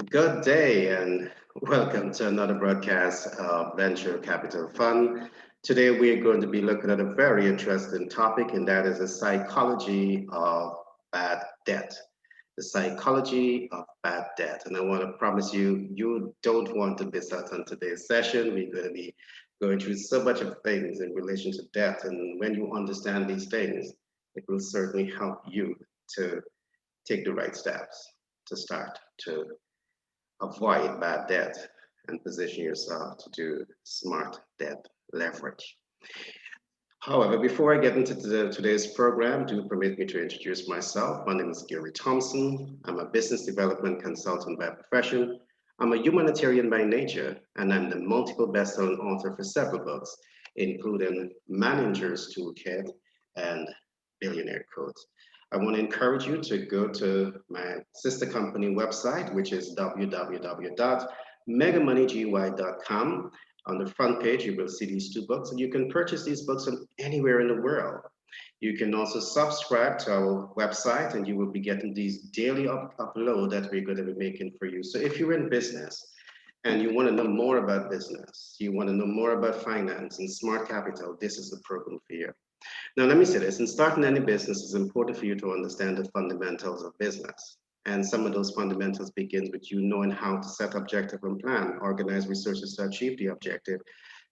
Good day and welcome to another broadcast of Venture Capital Fund. Today we are going to be looking at a very interesting topic, and that is the psychology of bad debt. The psychology of bad debt. And I want to promise you, you don't want to miss out on today's session. We're going to be going through so much of things in relation to debt. And when you understand these things, it will certainly help you to take the right steps to start to avoid bad debt and position yourself to do smart debt leverage. However, before I get into today's program, do permit me to introduce myself. My name is Gary Thompson. I'm a business development consultant by profession. I'm a humanitarian by nature, and I'm the multiple best-selling author for several books, including Manager's Toolkit and Billionaire Codes. I want to encourage you to go to my sister company website, which is www.megamoneygy.com. On the front page, you will see these two books, and you can purchase these books from anywhere in the world. You can also subscribe to our website, and you will be getting these daily upload that we're going to be making for you. So if you're in business and you want to know more about business, you want to know more about finance and smart capital, this is the program for you. Now, let me say this, in starting any business, it's important for you to understand the fundamentals of business. And some of those fundamentals begins with you knowing how to set objective and plan, organize resources to achieve the objective,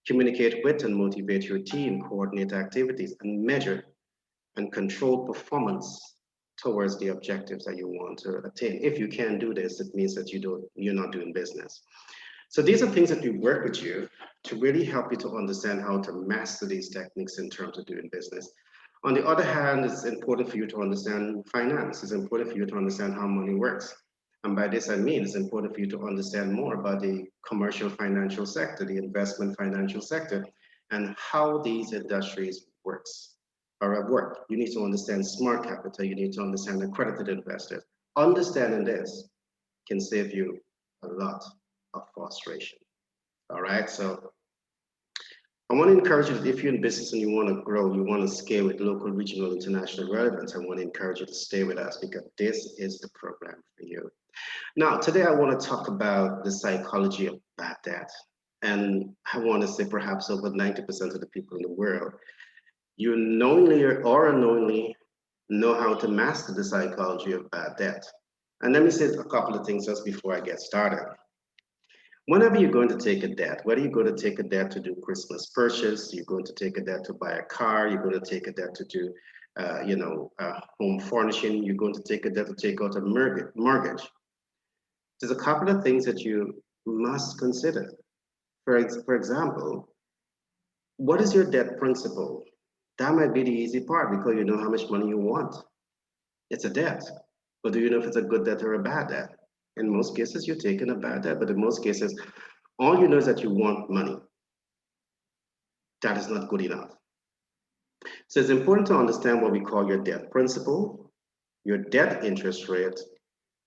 communicate with and motivate your team, coordinate activities, and measure and control performance towards the objectives that you want to attain. If you can't do this, it means that you're not doing business. So these are things that we work with you to really help you to understand how to master these techniques in terms of doing business. On the other hand, it's important for you to understand finance. It's important for you to understand how money works. And by this, I mean it's important for you to understand more about the commercial financial sector, the investment financial sector, and how these industries works or at work. You need to understand smart capital. You need to understand accredited investors. Understanding this can save you a lot of frustration. All right. So I want to encourage you that if you're in business and you want to grow, you want to scale with local, regional, international relevance, I want to encourage you to stay with us because this is the program for you. Now, today I want to talk about the psychology of bad debt. And I want to say perhaps over 90% of the people in the world, you knowingly or unknowingly know how to master the psychology of bad debt. And let me say a couple of things just before I get started. Whenever you're going to take a debt, whether you're going to take a debt to do Christmas purchase, you're going to take a debt to buy a car, you're going to take a debt to do, home furnishing, you're going to take a debt to take out a mortgage. There's a couple of things that you must consider. For example, what is your debt principal? That might be the easy part because you know how much money you want. It's a debt. But do you know if it's a good debt or a bad debt? In most cases, you're taking a bad debt, but in most cases, all you know is that you want money. That is not good enough. So it's important to understand what we call your debt principal, your debt interest rate,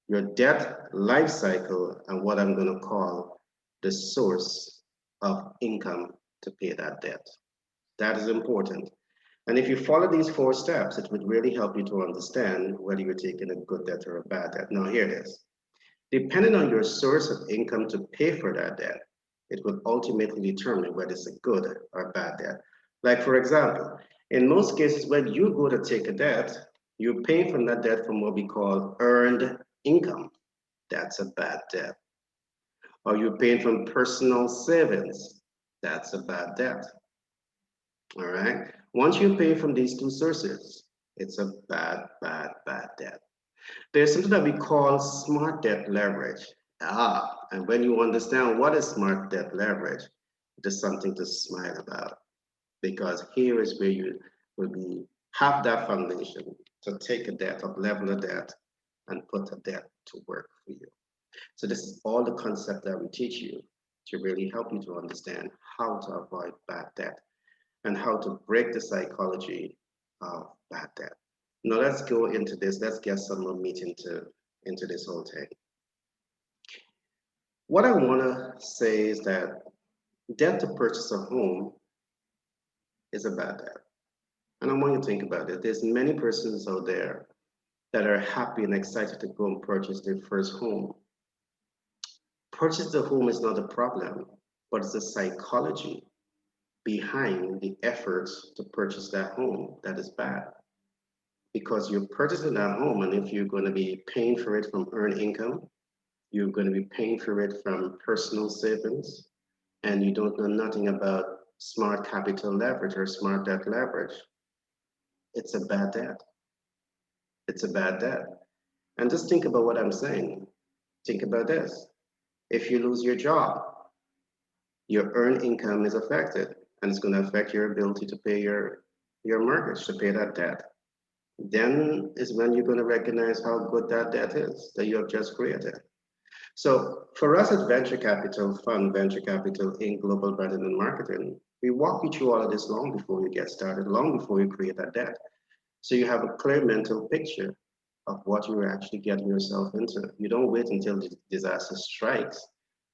your debt life cycle, and what I'm going to call the source of income to pay that debt. That is important. And if you follow these four steps, it would really help you to understand whether you're taking a good debt or a bad debt. Now, here it is. Depending on your source of income to pay for that debt, it will ultimately determine whether it's a good or bad debt. Like, for example, in most cases, when you go to take a debt, you're paying from that debt from what we call earned income. That's a bad debt. Or you're paying from personal savings. That's a bad debt. All right. Once you pay from these two sources, it's a bad debt. There's something that we call smart debt leverage. And when you understand what is smart debt leverage, it is something to smile about because here is where you will be have that foundation to take a debt, up level a debt, and put a debt to work for you. So this is all the concept that we teach you to really help you to understand how to avoid bad debt and how to break the psychology of bad debt. Now let's go into this. Let's get some more meat into this whole thing. What I want to say is that debt to purchase a home is a bad debt. And I want you to think about it. There's many persons out there that are happy and excited to go and purchase their first home. purchase the home is not a problem, but it's the psychology behind the efforts to purchase that home that is bad. Because you're purchasing that home, and if you're going to be paying for it from earned income, you're going to be paying for it from personal savings, and you don't know nothing about smart capital leverage or smart debt leverage, it's a bad debt. It's a bad debt. And just think about what I'm saying. Think about this. If you lose your job, your earned income is affected, and it's going to affect your ability to pay your mortgage, to pay that debt. Then is when you're going to recognize how good that debt is that you have just created. So for us at Venture Capital Fund, Venture Capital Inc. Global Branding and Marketing, we walk you through all of this long before you get started, long before you create that debt. So you have a clear mental picture of what you're actually getting yourself into. You don't wait until the disaster strikes,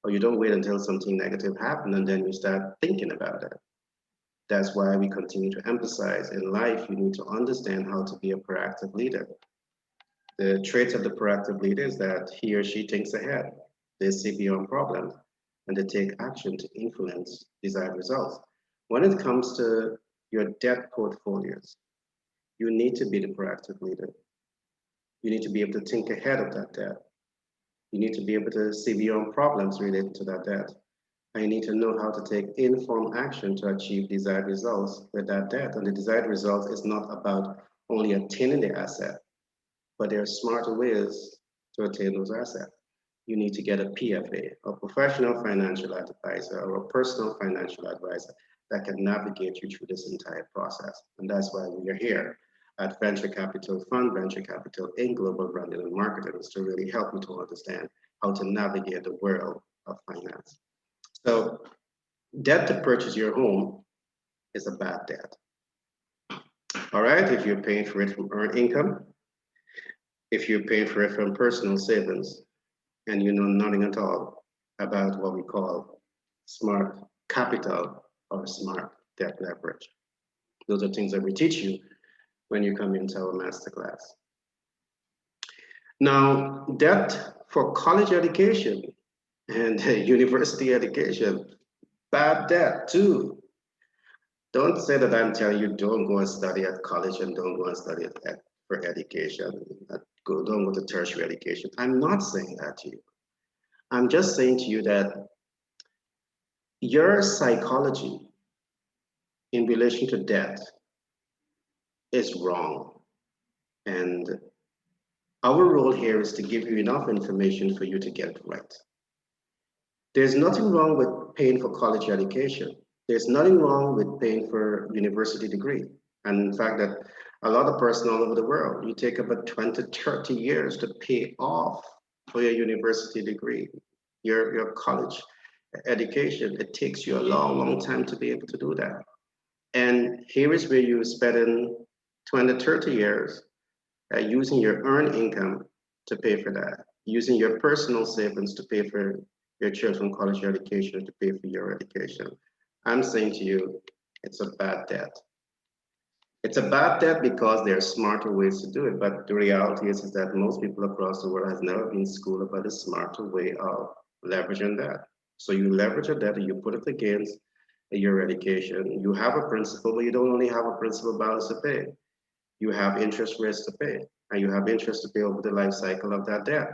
or you don't wait until something negative happens and then you start thinking about it. That's why we continue to emphasize in life, you need to understand how to be a proactive leader. The traits of the proactive leader is that he or she thinks ahead, they see beyond problems, and they take action to influence desired results. When it comes to your debt portfolios, you need to be the proactive leader. You need to be able to think ahead of that debt. You need to be able to see beyond problems related to that debt. And you need to know how to take informed action to achieve desired results with that debt. And the desired results is not about only attaining the asset, but there are smarter ways to attain those assets. You need to get a PFA, a professional financial advisor, or a personal financial advisor that can navigate you through this entire process. And that's why we are here at Venture Capital Fund, Venture Capital Inc. Global Branding and Marketing, is to really help you to understand how to navigate the world of finance. So debt to purchase your home is a bad debt. All right, if you're paying for it from earned income, if you're paying for it from personal savings, and you know nothing at all about what we call smart capital or smart debt leverage. Those are things that we teach you when you come into our masterclass. Now, debt for college education and university education, bad debt too. Don't say that I'm telling you don't go and study at college and don't go and study for education. Don't go to tertiary education. I'm not saying that to you. I'm just saying to you that your psychology in relation to debt is wrong. And our role here is to give you enough information for you to get it right. There's nothing wrong with paying for college education. There's nothing wrong with paying for university degree. And in fact, that a lot of person all over the world, you take about 20, 30 years to pay off for your university degree, your college education. It takes you a long, long time to be able to do that. And here is where you're spending 20, 30 years using your earned income to pay for that, using your personal savings to pay for your children's college education, to pay for your education. I'm saying to you, it's a bad debt. It's a bad debt because there are smarter ways to do it, but the reality is that most people across the world has never been schooled about a smarter way of leveraging that. So you leverage a debt and you put it against your education. You have a principal, but you don't only have a principal balance to pay. You have interest rates to pay, and you have interest to pay over the life cycle of that debt.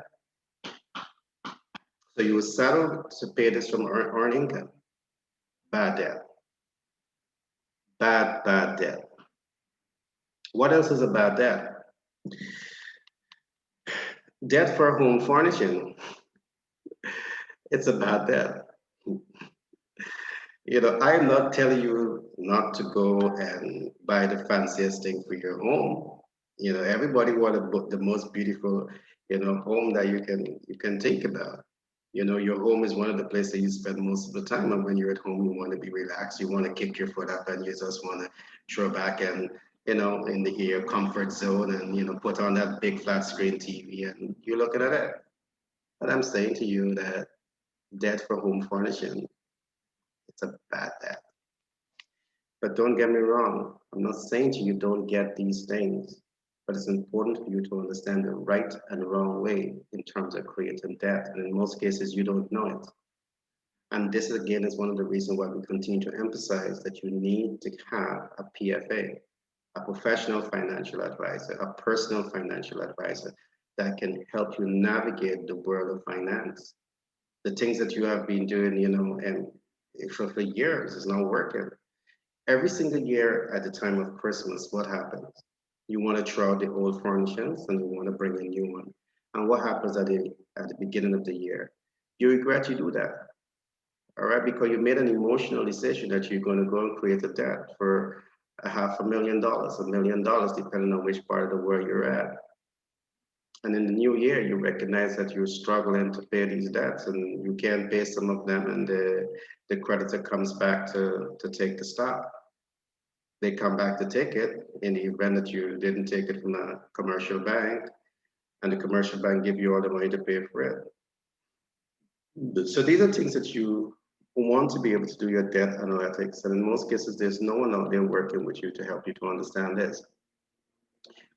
So you will settle to pay this from earned income. Bad debt. Bad, bad debt. What else is a bad debt? Debt for home furnishing. It's a bad debt. You know, I'm not telling you not to go and buy the fanciest thing for your home. You know, everybody wants the most beautiful, home that you can think about. You know, your home is one of the places you spend most of the time. And when you're at home, you want to be relaxed. You want to kick your foot up and you just want to throw back and, in your comfort zone and, put on that big flat screen TV and you're looking at it. But I'm saying to you that debt for home furnishing, it's a bad debt. But don't get me wrong. I'm not saying to you don't get these things. but it's important for you to understand the right and wrong way in terms of creating debt. And in most cases, you don't know it. And this again is one of the reasons why we continue to emphasize that you need to have a PFA, a professional financial advisor, a personal financial advisor that can help you navigate the world of finance. The things that you have been doing, and for years is not working. Every single year at the time of Christmas, what happens? You want to throw out the old furnishings and you want to bring a new one. And what happens at the beginning of the year? You regret you do that. All right, because you made an emotional decision that you're going to go and create a debt for a $500,000, $1 million, depending on which part of the world you're at. And in the new year, you recognize that you're struggling to pay these debts and you can't pay some of them, and the creditor comes back to take the stock. They come back to take it in the event that you didn't take it from a commercial bank, and the commercial bank give you all the money to pay for it. So these are things that you want to be able to do your debt analytics. And in most cases, there's no one out there working with you to help you to understand this.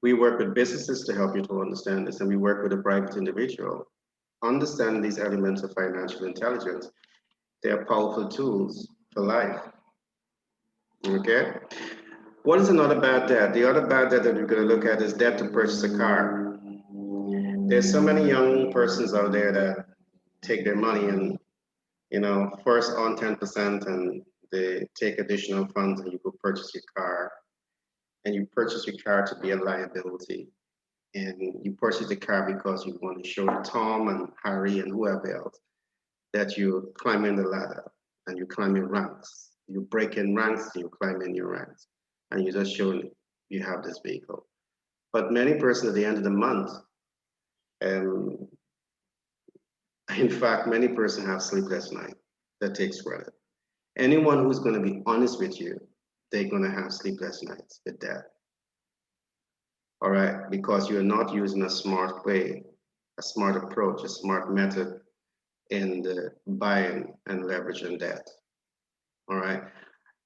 We work with businesses to help you to understand this, and we work with a private individual. Understand these elements of financial intelligence. They are powerful tools for life. Okay? What is another bad debt? The other bad debt that we're going to look at is debt to purchase a car. There's so many young persons out there that take their money and first on 10% and they take additional funds and you go purchase your car. And you purchase your car to be a liability. And you purchase the car because you want to show Tom and Harry and whoever else that you're climbing the ladder and you're climbing ranks. You break in ranks, you climb in your ranks. And you're just showing you have this vehicle. But many persons at the end of the month, in fact, many persons have sleepless nights. That takes credit. Anyone who's going to be honest with you, they're going to have sleepless nights with that. All right, because you're not using a smart way, a smart approach, a smart method in the buying and leveraging debt. All right.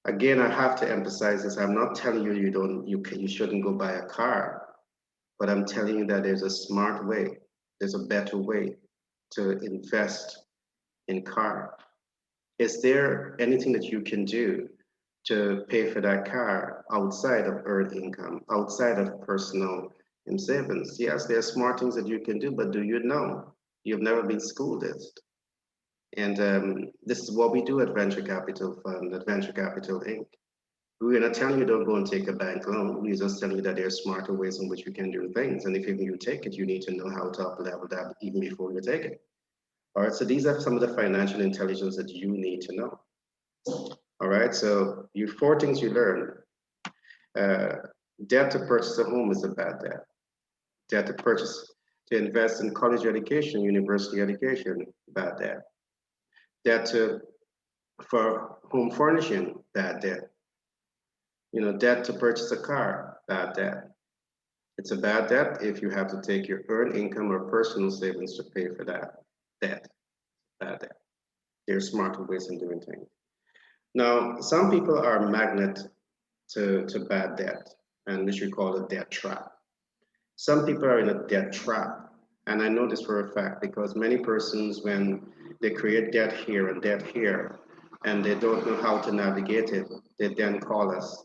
Again, I have to emphasize this. I'm not telling you you shouldn't go buy a car, but I'm telling you that there's a smart way, there's a better way to invest in car. Is there anything that you can do to pay for that car outside of earned income, outside of personal savings? Yes, there are smart things that you can do, but do you know? You've never been schooled this. And this is what we do at Venture Capital Fund, at Venture Capital Inc. We're not telling you don't go and take a bank loan. We're just telling you that there are smarter ways in which you can do things. And if you take it, you need to know how to up level that even before you take it. All right, so these are some of the financial intelligence that you need to know. All right, so you 4 things you learn. Debt to purchase a home is a bad debt. Debt to invest in college education, university education, bad debt. Debt for home furnishing, bad debt. Debt to purchase a car, bad debt. It's a bad debt if you have to take your earned income or personal savings to pay for that debt. Bad debt. There's smarter ways in doing things. Now, some people are magnet to bad debt, and we should call it debt trap. Some people are in a debt trap, and I know this for a fact because many persons, when they create debt here and debt here, and they don't know how to navigate it, they then call us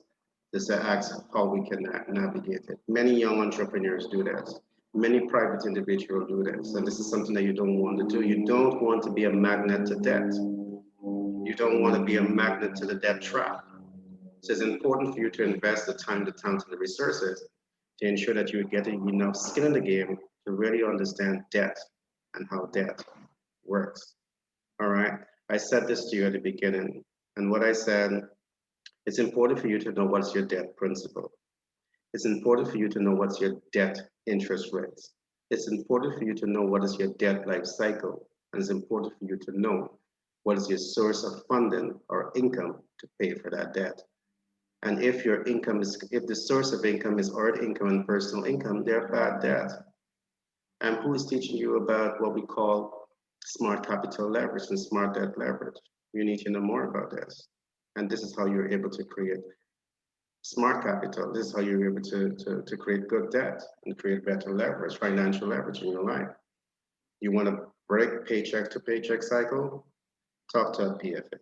to ask how we can navigate it. Many young entrepreneurs do this. Many private individuals do this, and this is something that you don't want to do. You don't want to be a magnet to debt. You don't want to be a magnet to the debt trap. So it's important for you to invest the time, the talent, and the resources to ensure that you're getting enough skin in the game to really understand debt and how debt works. All right. I said this to you at the beginning, and what I said, it's important for you to know what's your debt principal. It's important for you to know what's your debt interest rates. It's important for you to know what is your debt life cycle, and it's important for you to know what is your source of funding or income to pay for that debt. And if the source of income is earned income and personal income, they're bad debt. And who is teaching you about what we call smart capital leverage and smart debt leverage? You need to know more about this. And this is how you're able to create Smart capital. This is how you're able to create good debt and create better leverage, financial leverage in your life. You want to break paycheck to paycheck cycle? Talk to a PFA.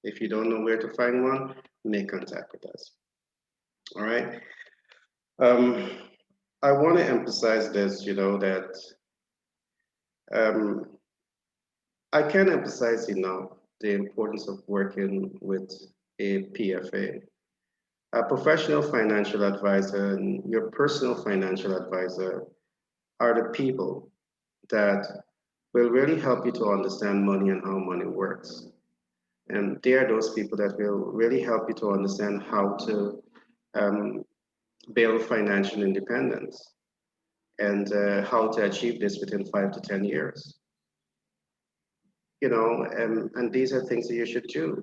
If you don't know where to find one, make contact with us. All right. Um, I want to emphasize this, that um, I can't emphasize enough the importance of working with a PFA. A professional financial advisor and your personal financial advisor are the people that will really help you to understand money and how money works. And they are those people that will really help you to understand how to um, build financial independence and how to achieve this within 5 to 10 years. And these are things that you should do.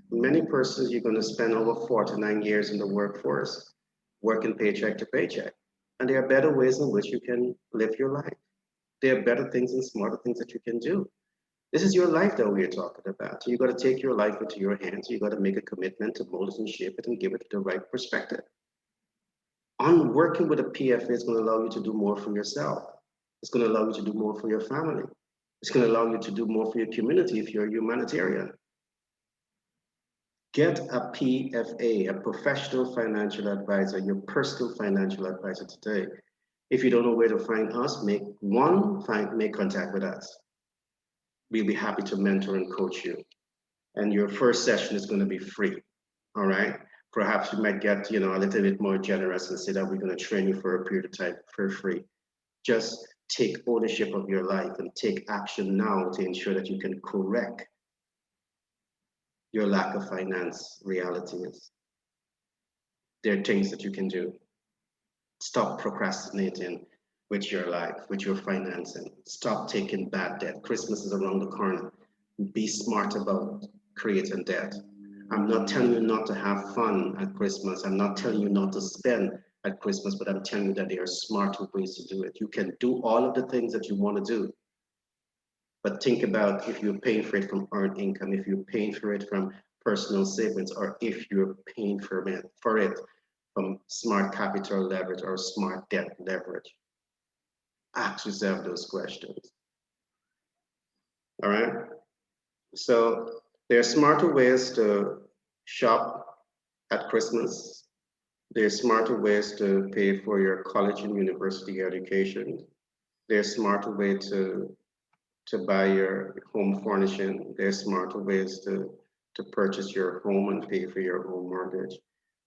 Many persons, you're going to spend over 49 years in the workforce, working paycheck to paycheck. And there are better ways in which you can live your life. There are better things and smarter things that you can do. This is your life that we're talking about. You got to take your life into your hands. You got to make a commitment to mold it and shape it and give it the right perspective. On working with a PFA is going to allow you to do more for yourself. It's going to allow you to do more for your family. It's going to allow you to do more for your community if you're a humanitarian. Get a PFA, a professional financial advisor, your personal financial advisor today. If you don't know where to find us, make contact with us. We'll be happy to mentor and coach you. And your first session is going to be free. All right. Perhaps you might get, a little bit more generous and say that we're going to train you for a period of time for free. Just take ownership of your life and take action now to ensure that you can correct your lack of finance realities. There are things that you can do. Stop procrastinating with your life, with your financing. Stop taking bad debt. Christmas is around the corner. Be smart about creating debt. I'm not telling you not to have fun at Christmas. I'm not telling you not to spend at Christmas, but I'm telling you that there are smarter ways to do it. You can do all of the things that you want to do, but think about if you're paying for it from earned income, if you're paying for it from personal savings, or if you're paying for it from smart capital leverage or smart debt leverage. Ask yourself those questions. All right. So there are smarter ways to shop at Christmas. There are smarter ways to pay for your college and university education. There's smarter way to buy your home furnishing. There's smarter ways to purchase your home and pay for your home mortgage.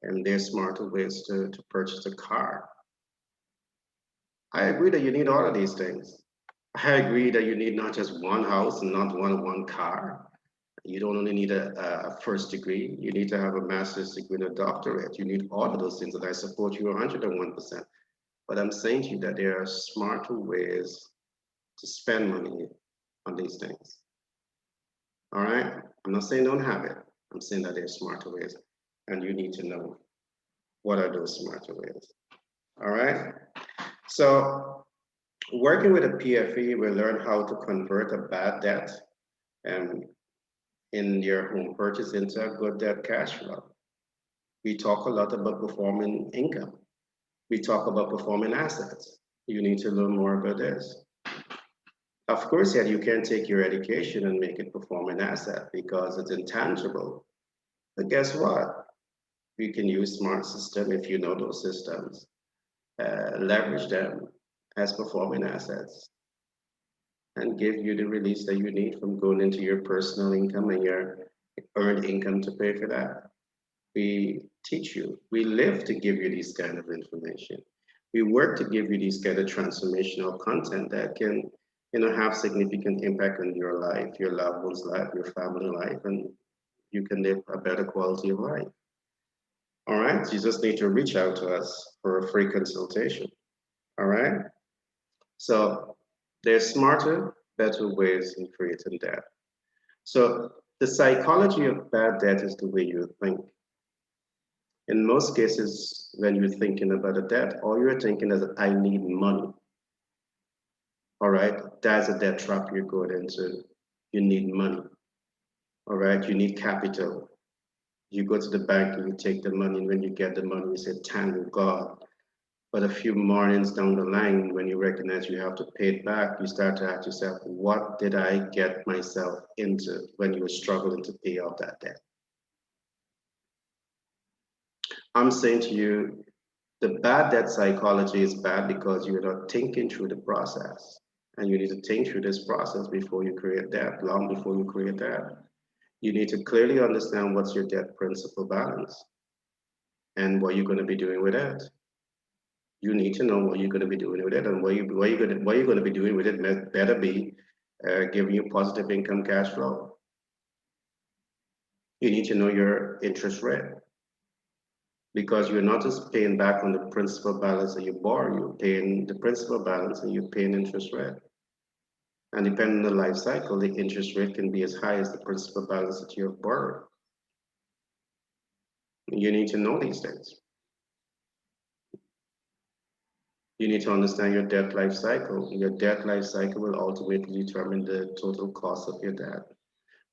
And there's smarter ways to purchase a car. I agree that you need all of these things. I agree that you need not just one house and not one car. You don't only need a first degree. You need to have a master's degree and a doctorate. You need all of those things, and I support you 101%. But I'm saying to you that there are smarter ways to spend money on these things. All right? I'm not saying don't have it. I'm saying that there are smarter ways, and you need to know what are those smarter ways. All right? So working with a PFE, we learn how to convert a bad debt and in your home purchase into a good debt cash flow. We talk a lot about performing income. We talk about performing assets. You need to learn more about this. Of course, yeah, you can take your education and make it perform an asset because it's intangible. But guess what? You can use smart system if you know those systems, leverage them as performing assets and give you the release that you need from going into your personal income and your earned income to pay for that. We teach you. We live to give you these kind of information. We work to give you these kind of transformational content that can, have significant impact on your life, your loved one's life, your family life, and you can live a better quality of life. All right, you just need to reach out to us for a free consultation. All right, so there's smarter, better ways in creating debt. So the psychology of bad debt is the way you think. In most cases, when you're thinking about a debt, all you're thinking is, I need money. All right, that's a debt trap you're going into. You need money. All right, you need capital. You go to the bank and you take the money, and when you get the money, you say, thank God. But a few mornings down the line, when you recognize you have to pay it back, you start to ask yourself, what did I get myself into when you were struggling to pay off that debt? I'm saying to you, the bad debt psychology is bad because you're not thinking through the process. And you need to think through this process before you create debt, long before you create debt. You need to clearly understand what's your debt principal balance and what you're going to be doing with it. You need to know what you're going to be doing with it, and what you're going to be doing with it better be giving you positive income cash flow. You need to know your interest rate, because you're not just paying back on the principal balance that you borrow, you're paying the principal balance and you're paying interest rate. And depending on the life cycle, the interest rate can be as high as the principal balance that you have borrowed. You need to know these things. You need to understand your debt life cycle. Your debt life cycle will ultimately determine the total cost of your debt.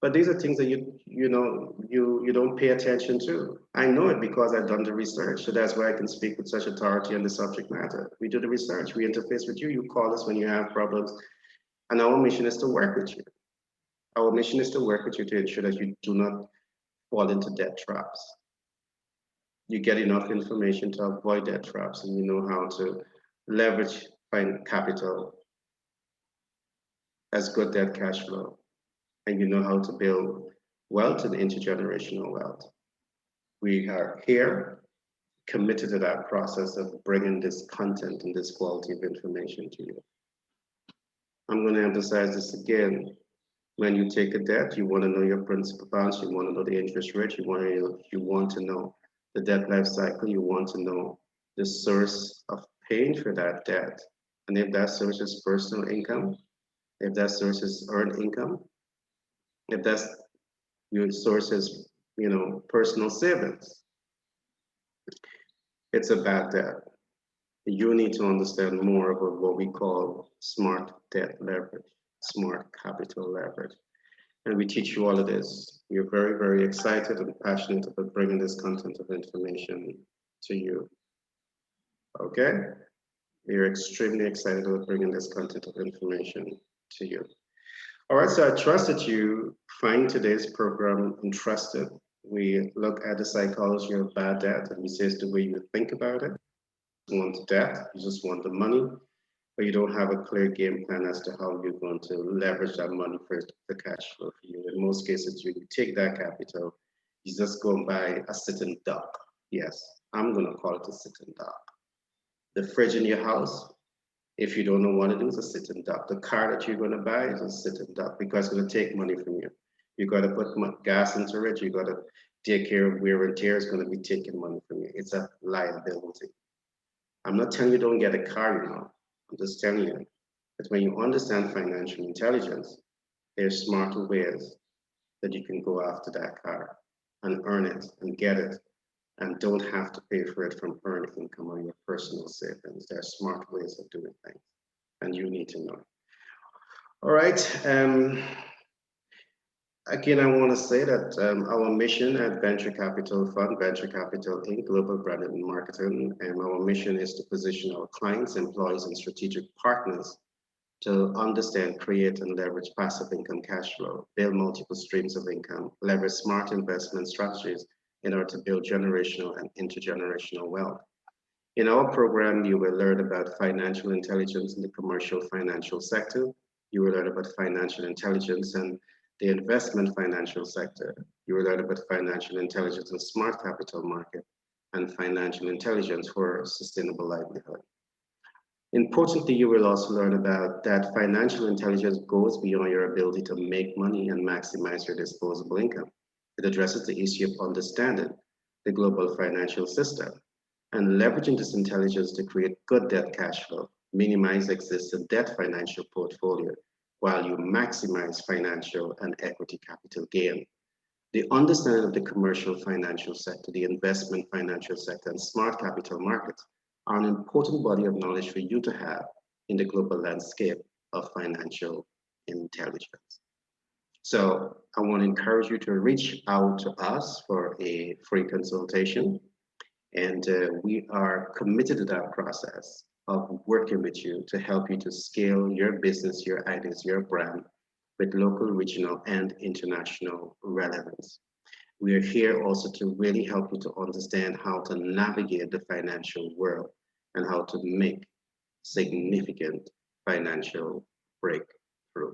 But these are things that you don't pay attention to. I know it because I've done the research. So that's why I can speak with such authority on the subject matter. We do the research, we interface with you, you call us when you have problems, and our mission is to work with you. Our mission is to work with you to ensure that you do not fall into debt traps. You get enough information to avoid debt traps, and you know how to leverage find capital as good debt cash flow, and you know how to build wealth and intergenerational wealth. We are here committed to that process of bringing this content and this quality of information to you. I'm going to emphasize this again. When you take a debt, you want to know your principal balance, you want to know the interest rate, you want to know the debt life cycle, you want to know the source of paying for that debt. And if that source is personal income, if that source is earned income, if that's your source is, personal savings, it's a bad debt. You need to understand more about what we call smart debt leverage, smart capital leverage. And we teach you all of this. We're very, very excited and passionate about bringing this content of information to you. Okay? We're extremely excited about bringing this content of information to you. All right, so I trust that you find today's program interesting. We look at the psychology of bad debt, and we say it's the way you think about it. You want the debt, you just want the money, but you don't have a clear game plan as to how you're going to leverage that money for the cash flow for you. In most cases, you take that capital, you just go and buy a sitting duck. Yes, I'm going to call it a sitting duck. The fridge in your house, if you don't know what it is, a sitting duck. The car that you're going to buy is a sitting duck because it's going to take money from you. You got to put gas into it. You got to take care of wear and tear. It's going to be taking money from you. It's a liability. I'm not telling you don't get a car, I'm just telling you that when you understand financial intelligence, there's smarter ways that you can go after that car and earn it and get it and don't have to pay for it from earned income or your personal savings. There are smart ways of doing things, and you need to know. All right. Again, I want to say that our mission at Venture Capital Fund, Venture Capital Inc., Global Branding and Marketing, and our mission is to position our clients, employees, and strategic partners to understand, create, and leverage passive income cash flow, build multiple streams of income, leverage smart investment strategies in order to build generational and intergenerational wealth. In our program, you will learn about financial intelligence in the commercial financial sector. You will learn about financial intelligence and the investment financial sector. You will learn about financial intelligence in smart capital market and financial intelligence for sustainable livelihood. Importantly, you will also learn about that financial intelligence goes beyond your ability to make money and maximize your disposable income. It addresses the issue of understanding the global financial system and leveraging this intelligence to create good debt cash flow, minimize existing debt financial portfolio, while you maximize financial and equity capital gain. The understanding of the commercial financial sector, the investment financial sector, and smart capital markets are an important body of knowledge for you to have in the global landscape of financial intelligence. So I want to encourage you to reach out to us for a free consultation. And we are committed to that process of working with you to help you to scale your business, your ideas, your brand with local, regional, and international relevance. We are here also to really help you to understand how to navigate the financial world and how to make significant financial breakthrough.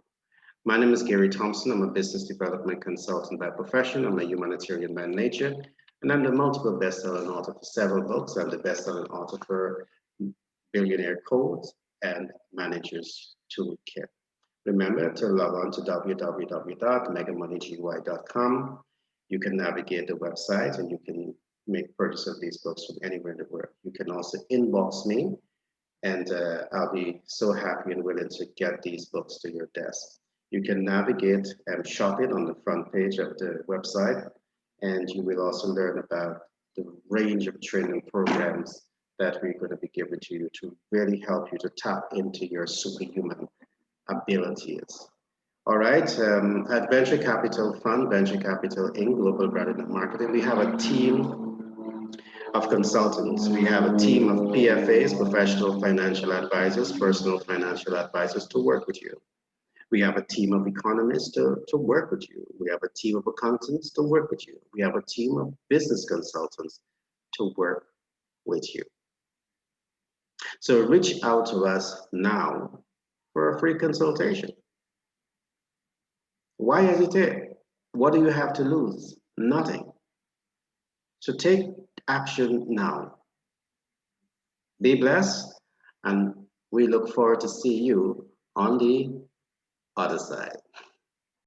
My name is Gary Thompson. I'm a business development consultant by profession. I'm a humanitarian by nature, and I'm the multiple best-selling author for several books. I'm the best-selling author for Billionaire Codes and Managers Toolkit. Remember to log on to www.megamoneygy.com. You can navigate the website and you can make purchase of these books from anywhere in the world. You can also inbox me, and I'll be so happy and willing to get these books to your desk. You can navigate and shop it on the front page of the website, and you will also learn about the range of training programs that we're going to be giving to you to really help you to tap into your superhuman abilities. All right, at Venture Capital Fund, Venture Capital Inc., Global Branding and Marketing, we have a team of consultants. We have a team of PFAs, professional financial advisors, personal financial advisors to work with you. We have a team of economists to work with you. We have a team of accountants to work with you. We have a team of business consultants to work with you. So reach out to us now for a free consultation. Why hesitate? What do you have to lose? Nothing. So take action now. Be blessed, and we look forward to see you on the other side.